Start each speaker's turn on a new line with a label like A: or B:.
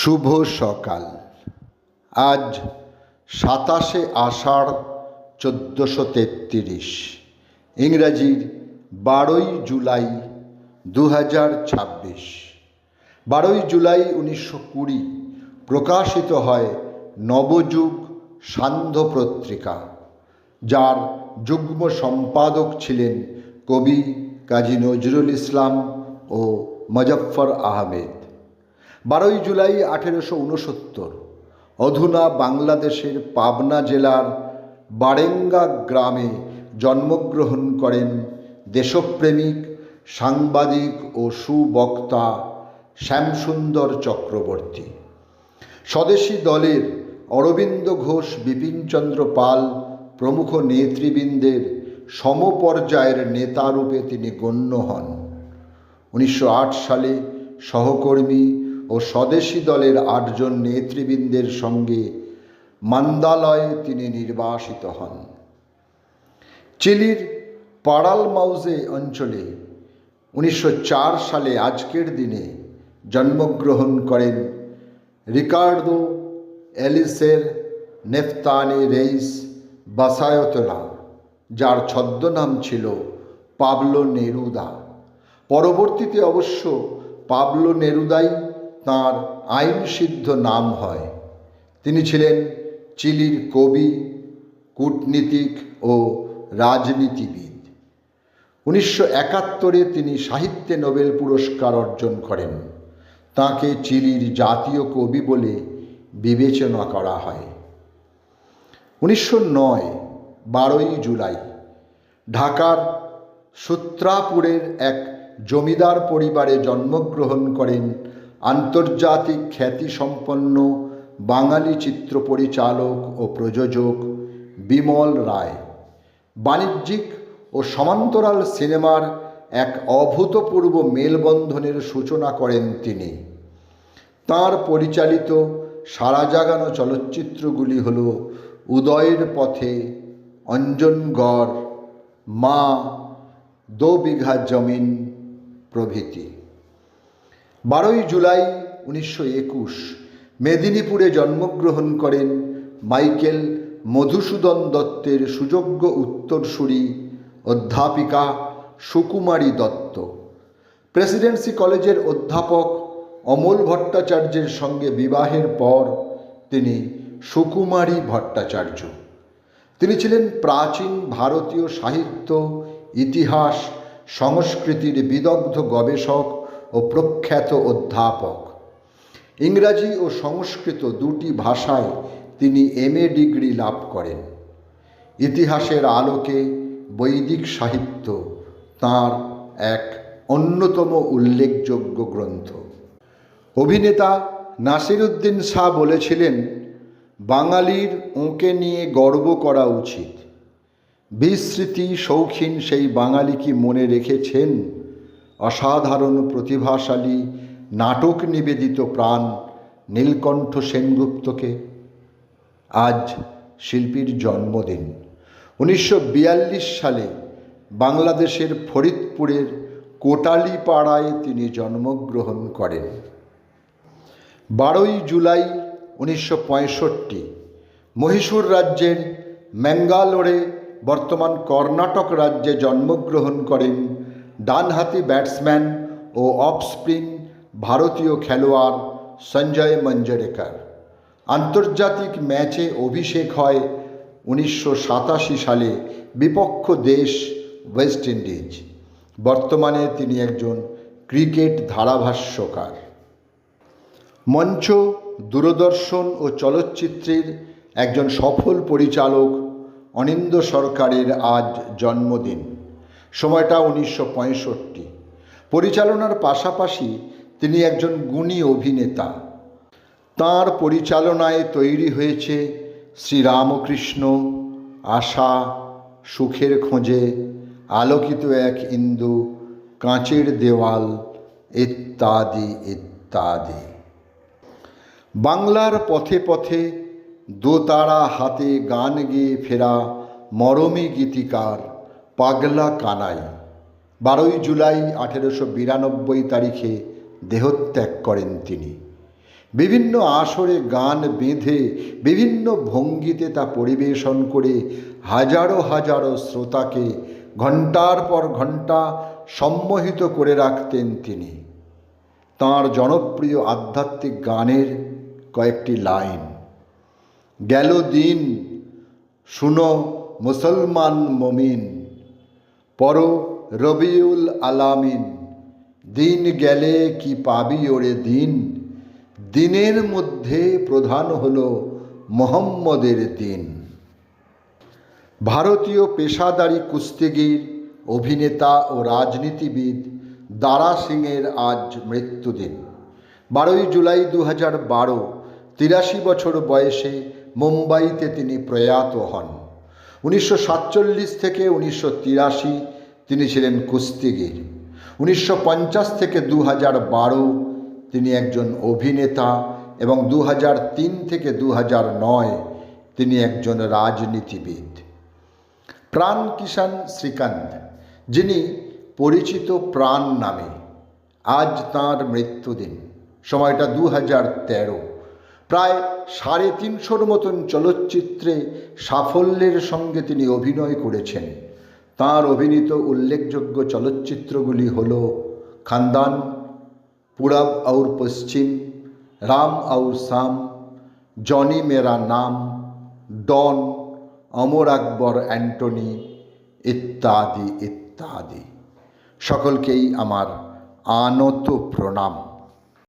A: শুভ সকাল। আজ 27 আষাঢ় 1433, ইংরাজির 12ই জুলাই 2026। 12ই জুলাই 1920 প্রকাশিত হয় নবযুগ সান্ধ্য পত্রিকা, যার যুগ্ম সম্পাদক ছিলেন কবি কাজী নজরুল ইসলাম ও মুজফ্ফর আহমেদ। 12ই জুলাই 1869 অধুনা বাংলাদেশের পাবনা জেলার বারেঙ্গা গ্রামে জন্মগ্রহণ করেন দেশপ্রেমিক সাংবাদিক ও সুবক্তা শ্যামসুন্দর চক্রবর্তী। স্বদেশী দলের অরবিন্দ ঘোষ, বিপিনচন্দ্র পাল প্রমুখ নেতৃবৃন্দের সমপর্যায়ের নেতারূপে তিনি গণ্য হন। 1908 সালে সহকর্মী ও স্বদেশী দলের 8 জন নেতৃবৃন্দের সঙ্গে মান্দালয়ে তিনি নির্বাসিত হন। চিলির পারালমাউজে অঞ্চলে 1904 সালে আজকের দিনে জন্মগ্রহণ করেন রিকার্দো এলিসের নেফতানি রেইস বাসায়োতোলা, যার ছদ্মনাম ছিল পাবলো নেরুদা। পরবর্তীতে অবশ্য পাবলো নেরুদাই তাঁর আইনসিদ্ধ নাম হয়। তিনি ছিলেন চিলির কবি, কূটনীতিক ও রাজনীতিবিদ। 1971 তিনি সাহিত্যে নোবেল পুরস্কার অর্জন করেন। তাঁকে চিলির জাতীয় কবি বলে বিবেচনা করা হয়। 1909 12ই জুলাই ঢাকার সূত্রাপুরের এক জমিদার পরিবারে জন্মগ্রহণ করেন আন্তর্জাতিক খ্যাতিসম্পন্ন বাঙালি চিত্র পরিচালক ও প্রযোজক বিমল রায়। বাণিজ্যিক ও সমান্তরাল সিনেমার এক অভূতপূর্ব মেলবন্ধনের সূচনা করেন তিনি। তাঁর পরিচালিত সারা জাগানো চলচ্চিত্রগুলি হল উদয়ের পথে, অঞ্জনগড়, মা, 2 বিঘা জমিন প্রভৃতি। 12ই জুলাই 1921 মেদিনীপুরে জন্মগ্রহণ করেন মাইকেল মধুসূদন দত্তের সুযোগ্য উত্তরসূরি অধ্যাপিকা সুকুমারী দত্ত। প্রেসিডেন্সি কলেজের অধ্যাপক অমল ভট্টাচার্যের সঙ্গে বিবাহের পর তিনি সুকুমারী ভট্টাচার্য। তিনি ছিলেন প্রাচীন ভারতীয় সাহিত্য, ইতিহাস, সংস্কৃতির বিদগ্ধ গবেষক ও প্রখ্যাত অধ্যাপক। ইংরাজি ও সংস্কৃত দুটি ভাষায় তিনি MA ডিগ্রি লাভ করেন। ইতিহাসের আলোকে বৈদিক সাহিত্য তাঁর এক অন্যতম উল্লেখযোগ্য গ্রন্থ। অভিনেতা নাসিরুদ্দিন শাহ বলেছিলেন, বাঙালির ওঁকে নিয়ে গর্ব করা উচিত। বিস্মৃতি শৌখিন সেই বাঙালি কি মনে রেখেছেন অসাধারণ প্রতিভাশালী নাটক নিবেদিত প্রাণ নীলকণ্ঠ সেনগুপ্তকে? আজ শিল্পীর জন্মদিন। 1942 সালে বাংলাদেশের ফরিদপুরের কোটালীপাড়ায় তিনি জন্মগ্রহণ করেন। 12ই জুলাই 1965 মহীশূর রাজ্যের ম্যাঙ্গালোরে, বর্তমান কর্ণাটক রাজ্যে জন্মগ্রহণ করেন ডানহাতি ব্যাটসম্যান ও অফ স্পিন ভারতীয় খেলোয়াড় সঞ্জয় মঞ্জরেকর। আন্তর্জাতিক ম্যাচে অভিষেক হয় 1987 সালে বিপক্ষ দেশ ওয়েস্ট ইন্ডিজ। বর্তমানে তিনি একজন ক্রিকেট ধারাভাষ্যকার। মঞ্চ, দূরদর্শন ও চলচ্চিত্রের একজন সফল পরিচালক অনিন্দ্য সরকারের আজ জন্মদিন। সময়টা 1965। পরিচালনার পাশাপাশি তিনি একজন গুণী অভিনেতা। তাঁর পরিচালনায় তৈরি হয়েছে শ্রীরামকৃষ্ণ, আশা, সুখের খোঁজে, আলোকিত এক ইন্দু, কাঁচের দেওয়াল ইত্যাদি ইত্যাদি। বাংলার পথে পথে দোতারা হাতে গান গেয়ে ফেরা মরমী গীতিকার পাগলা কানাই 12ই জুলাই 1892 তারিখে দেহত্যাগ করেন তিনি। বিভিন্ন আসরে গান বেঁধে বিভিন্ন ভঙ্গিতে তা পরিবেশন করে হাজারো হাজারো শ্রোতাকে ঘণ্টার পর ঘণ্টা সম্মোহিত করে রাখতেন তিনি। তাঁর জনপ্রিয় আধ্যাত্মিক গানের কয়েকটি লাইন: গেল দিন শুনো মুসলমান মমিন, পর রবিউল আলামিন, দিন গেলে কি পাবি ওরে দিন, দিনের মধ্যে প্রধান হলো মোহাম্মদের দিন। ভারতীয় পেশাদারী কুস্তিগির, অভিনেতা ও রাজনীতিবিদ দারা সিংয়ের আজ মৃত্যুদিন। 12ই জুলাই 2012, 83 বছর বয়সে মুম্বাইতে তিনি প্রয়াত হন। 1947 থেকে 1983 তিনি ছিলেন কুস্তিগির। 1950 থেকে 2012 তিনি একজন অভিনেতা এবং 2003 থেকে 2009 তিনি একজন রাজনীতিবিদ। প্রাণ কিষাণ শ্রীকান্ত, যিনি পরিচিত প্রাণ নামে, আজ তাঁর মৃত্যুদিন। সময়টা 2013। প্রায় 350-র মতন চলচ্চিত্রে সাফল্যের সঙ্গে তিনি অভিনয় করেছেন। তাঁর অভিনীত উল্লেখযোগ্য চলচ্চিত্রগুলি হল খানদান, पूरब और पश्चिम, राम और शाम, जॉनी मेरा नाम, डॉन, अमर আকবর অ্যান্টনি ইত্যাদি ইত্যাদি। সকলকেই আমার আনত প্রণাম।